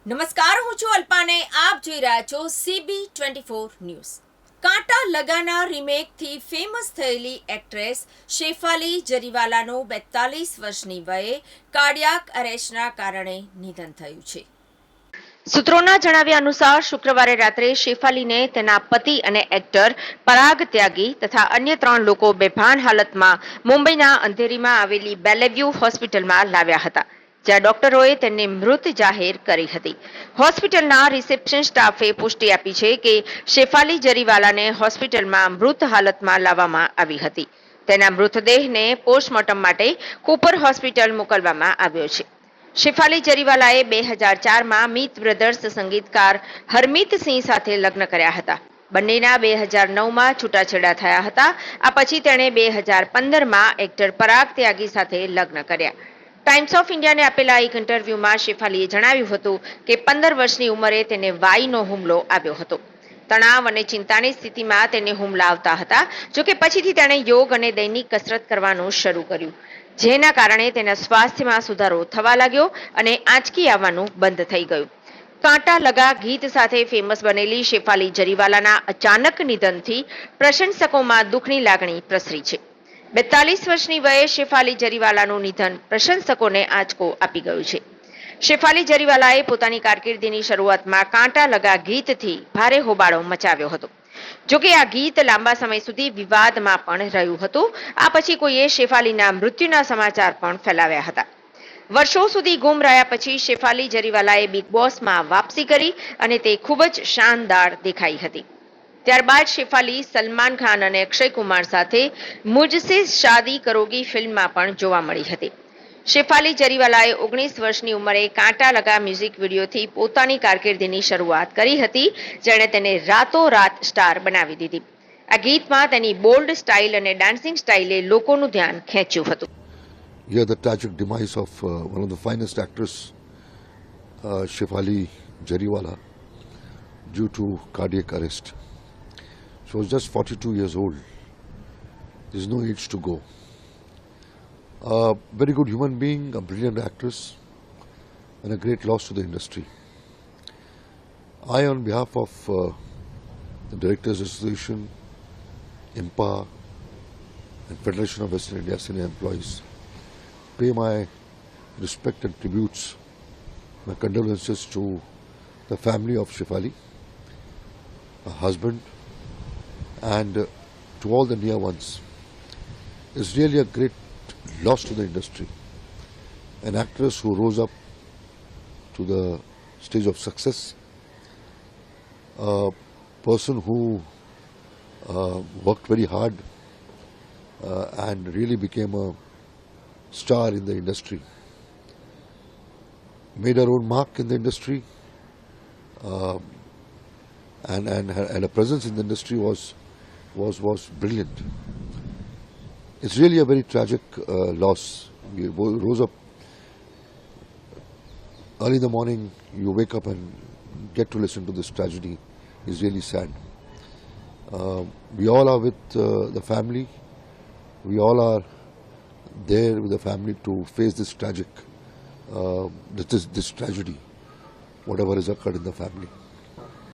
નમસ્કાર, હું છું અલ્પાને. આપ જોઈ રહ્યા છો CB24 ન્યૂઝ. કાંટા લગાના રીમેકથી ફેમસ થયેલી એક્ટ્રેસ શેફાલી જરીવાલાનું 42 વર્ષની વયે કાર્ડિયાક અરેસ્ટના કારણે નિધન થયું છે. સૂત્રોના જણાવ્યા અનુસાર શુક્રવારે રાત્રે શેફાલીને તેના પતિ અને એક્ટર પરાગ ત્યાગી તથા અન્ય 3 લોકો બેભાન હાલતમાં મુંબઈના અંધેરીમાં આવેલી બેલેવ્યુ હોસ્પિટલમાં લાવ્યા હતા, જ્યાં ડોક્ટરોએ તેને મૃત જાહેર કરી હતી. હોસ્પિટલના રિસેપ્શન સ્ટાફે પુષ્ટિ આપી છે કે શેફાલી જરીવાલાને હોસ્પિટલમાં મૃત હાલતમાં લાવવામાં આવી હતી. તેના મૃતદેહને પોસ્ટમોર્ટમ માટે કુપર હોસ્પિટલ મોકલવામાં આવ્યો છે. શેફાલી જરીવાલાએ 2004માં મીત બ્રધર્સ સંગીતકાર હરમીત સિંહ સાથે લગ્ન કર્યા હતા. બંનેના 2009માં છૂટાછેડા થયા હતા. આ પછી તેણે 2015માં એક્ટર પરાગ ત્યાગી સાથે લગ્ન કર્યા. ટાઈમ્સ ઓફ ઇન્ડિયાને આપેલા એક ઇન્ટરવ્યુમાં શેફાલીએ જણાવ્યું હતું કે 15 વર્ષની ઉંમરે તેને વાઈનો હુમલો આવ્યો હતો. તણાવ અને ચિંતાની સ્થિતિમાં તેને હુમલા આવતા હતા. જોકે પછીથી તેણે યોગ અને દૈનિક કસરત કરવાનું શરૂ કર્યું, જેના કારણે તેના સ્વાસ્થ્યમાં સુધારો થવા લાગ્યો અને આંચકી આવવાનું બંધ થઈ ગયું. કાંટા લગા ગીત સાથે ફેમસ બનેલી શેફાલી જરીવાલાના અચાનક નિધનથી પ્રશંસકોમાં દુઃખની લાગણી પ્રસરી છે. 42 વર્ષની વયે શેફાલી જરીવાલાનું નિધન પ્રશંસકોને આંચકો આપી ગયું છે. શેફાલી જરીવાલાએ પોતાની કારકિર્દીની શરૂઆતમાં કાંટા લગા ગીતથી ભારે હોબાળો મચાવ્યો હતો. જોકે આ ગીત લાંબા સમય સુધી વિવાદમાં પણ રહ્યું હતું. આ પછી કોઈએ શેફાલીના મૃત્યુના સમાચાર પણ ફેલાવ્યા હતા. વર્ષો સુધી ગુમ રહ્યા પછી શેફાલી જરીવાલાએ બિગ બોસમાં વાપસી કરી અને તે ખૂબ જ શાનદાર દેખાઈ હતી. ત્યારબાદ શેફાલી સલમાન ખાન અને અક્ષય કુમાર સાથે મુझसे શાદી કરોગી ફિલ્મમાં પણ જોવા મળી હતી. શેફાલી જરીવાલાએ 19 વર્ષની ઉંમરે કાંટા લગા મ્યુઝિક વિડીયોથી પોતાની કારકિર્દીની શરૂઆત કરી હતી, જેણે તેને રાતોરાત સ્ટાર બનાવી દીધી. આ ગીતમાં તેની બોલ્ડ સ્ટાઇલ અને ડાન્સિંગ સ્ટાઇલે લોકોનું ધ્યાન ખેંચ્યું હતું. Yeah, the tragic demise of one of the finest actress, Shefali Jariwala, due to cardiac arrest. She was just 42 years old. There's no age to go. A very good human being, a brilliant actress, and a great loss to the industry. I, on behalf of the Directors Association, IMPA, and Federation of Western India Senior Employees, pay my respect and tributes, my condolences to the family of Shefali, her husband, and to all the near ones. It's really a great loss to the industry. An actress who rose up to the stage of success, a person who worked very hard and really became a star in the industry, made her own mark in the industry, and her presence in the industry was brilliant. It's really a very tragic loss. You rose up early in the morning, you wake up and get to listen to this tragedy. Is really sad. We all are with the family. We all are there with the family to face this tragic, this tragedy, whatever has occurred in the family.